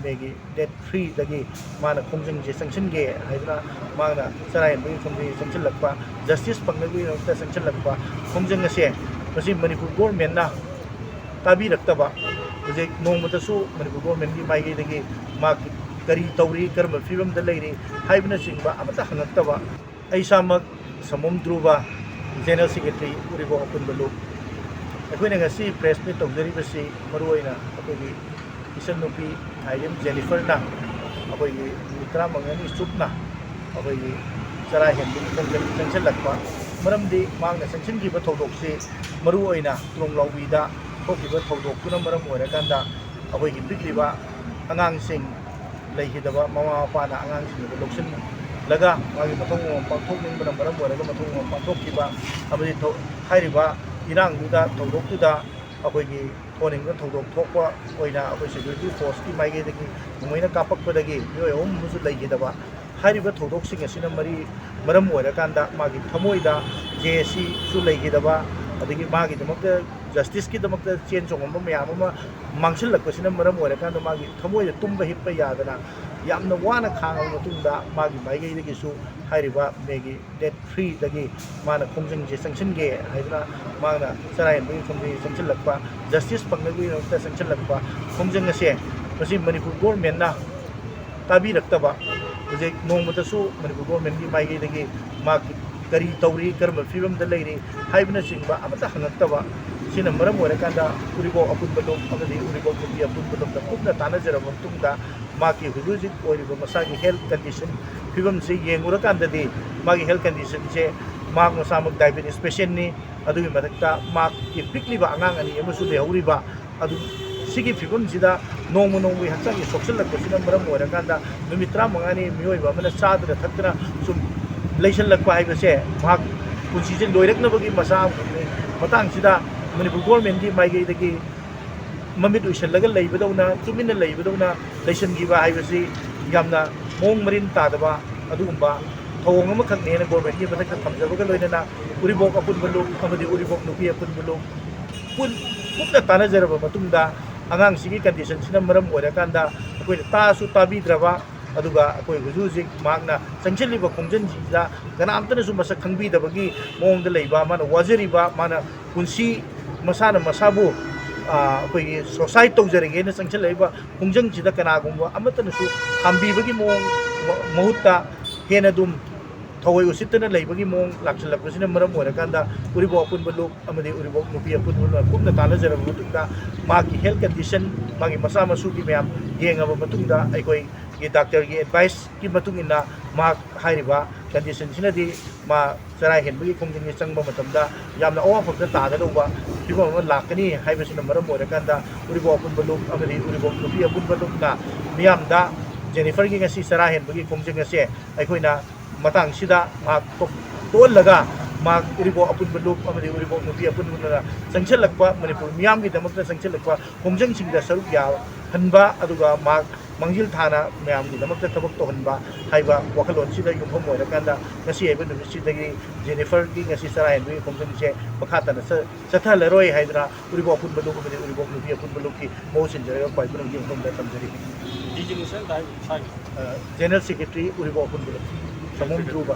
Maggi date 3 दगी माना खोंजंग जे संगसनगे हाइदना माना सरायन बगी खोंजंग संगसनलक्पा जस्टिस पंगनगी नोक्ता संगसनलक्पा खोंजंग असे मसी मणिपुर गवर्नमेंट ना ताबी रक्तबा जे नोंमतसु मणिपुर गवर्नमेंट की माइगे दगी मा करी तौरी कर्म फिबम द लेरी हाइबना सिंबा अमता हंगक्तबा ऐसामक समम Dhruva general secretary उरिबो अपुनबलु अखोइना ngasi press में तौजरीबसी मरुओइना अखोइगी इसन नुपी हाइम जेनिफर ना अखोइगी मित्रा मंगनी सुपना अखोइगी चरा हेंबी संगसन लक्पा मरमदी मांगना संगसन की थौदोकसे मरुओइना तुरंगलाउबीदा थोकिबा थौदोकतुना मरम ओइराकांदा अखोइगी पिकलिबा अगांगसिंग लेहिदबा ममा मपाना अगांगसिंग लोकसन लगा मागी मथों पांथोकनिंबना मरम ओइरागा मथों पांथोकिबा अबदि हाइरिबा इरांगदुदा थौदोकतुदा अखोइगी थोनिंग थौदोक थोकपा ओइना अखोइ सिक्योरिटी फोर्स की माइगेदगी मुमैना कापकपदगी मियोय अहुम मुसु लेहिदबा हाइरिबा थौदोकसिंग असिना मरम ओइराकांदा मागी थमोइदा जेसी सु लेहिदबा अदगी मागी दमकता जस्टिस की दमकता चेन चोंगम मयाम अमा मांगसिलक्पसिना मरम ओइराकांदा मागी थमोइदा तुम्बा हिप्पा यादना यामना वाना खांगब मतुंगदा मागी माइगेदगिसु हाइरिबा मेगी डेट 3 दगी माना खोंजंग जे संगसनगे हाइदना माना सरायन बगी खोंजंग संगसनलक्पा जस्टिस पंगनगी नोक्ता संगसनलक्पा खोंजंग असे मसी मणिपुर गवर्नमेंट ना ताबी रक्तबा जे नोंमतसु मणिपुर गवर्नमेंट की माइगेदगी मा करी तौरी कर्म फिबम द लेरी हाइबना सिंबा अमता हंगक्तबा सिना मरम ओइराकांदा उरिबो अपुनबलुम अमदी उरिबो नुपी अपुनबलुम दा कुपना तानाजरब मतुंगदा माकी हुजुजिक ओइरिबो मसागी हेल्थ कंडीशन फिबम से येंगुराकांददी मागी हेल्थ कंडीशन से माक मसामक डायबिटीज पेशेंट नि अदुगी मथक्ता माक की पिकलिबा आंगांग अनि अमसु लेहौरिबा अदु सिगी फिबम सिदा नोंमु नोंमु हक्चांगी सोक्सलक्पसिना मरम ओइराकांदा नुमित 35 मियोइबा अमना चादरा थक्तना सुम लेसनलक्पा हाइबसे माक पुंसीजे लोइरकनबगी मसा मतंगसिदा मणिपुर गवर्नमेंट की माइगेदगी ममित उइसलगा लेइबदौना तुमिना लेइबदौना लेसनगिबा हाइबसी यामना मोंग मरिन तादबा अदुगुंबा थौंग अमखकनेना गवर्नमेंट की मथक्ता थमजबगा लोइनना उरिबोक अपुनबलु अमदी उरिबोक नुपी अपुनबलु कुपना तानाजरबा मतुंगदा अगांगसिगी कंडीशन सिना मरम ओइराकांदा अखोइना तासु ताबीद्रबा अदुगा अखोइ हुजुजिक मागना संगसलिबा खोंजनजिदा गनामतनसु मसक खंगबीदबगी मोंगदा लेइबा माना वाजरिबा माना पुंसी मसाना मसाबु अखोइ सोसाइटी तौजरगेना संगसलैबा खोंजंगजिदा कनागुंबा अमतनसु खांबीबगी मोंग महुत्ता हेना दुम थवै उसितना लेइबगी मोंग लाक्सलक्पसिना मरम ओइराकांदा उरिबो अपुनबलु अमदी उरिबो नुपी अपुनबलु कुपना तानाजरब मतुंगदा मागी हेल्थ कंडीशन मागी मसा मसुगी मयाम येंगबा मतुंगदा अखोइ ये डॉक्टर की एडवाइस की मतुंगिना मा हाइरिबा कंडीशन सिनदी मा चराय हेनबगी खोंजंगी चंगबा मतमदा यामना अवाफमदा तागदौबा फिबम अमा लाकनी हाइबसिना मरम ओइराकांदा उरिबो अपुनबलु अमदी उरिबो नुपी अपुनबलुना मियामदा जेनिफर की ngasi चराय हेनबगी खोंजंग असे अखोइना मतंगसिदा मा तोलगा मा उरिबो अपुनबलु अमदी उरिबो नुपी अपुनबलुना संगसलक्पा मणिपुर मियामगी दमकता संगसलक्पा खोंजंगसिंगदा सरुक या हनबा अदुगा मा मंजिल थाना मैम की दमकता थबक तोहनबा हाइबा वखलोनसिदा युमफम ओइराकांदा ngasi आइबा नुमिसिदगी जेनिफर की ngasi सरायनबगी खोंजंगसे मखातना चथलरोय हाइदरा उरिबो अपुनबलु अमदी उरिबो नुपी अपुनबलु की मोसिनजरगा पाइबन युमफमदा तमजरी जनरल सेक्रेटरी उरिबो अपुनबलु समम ध्रुवा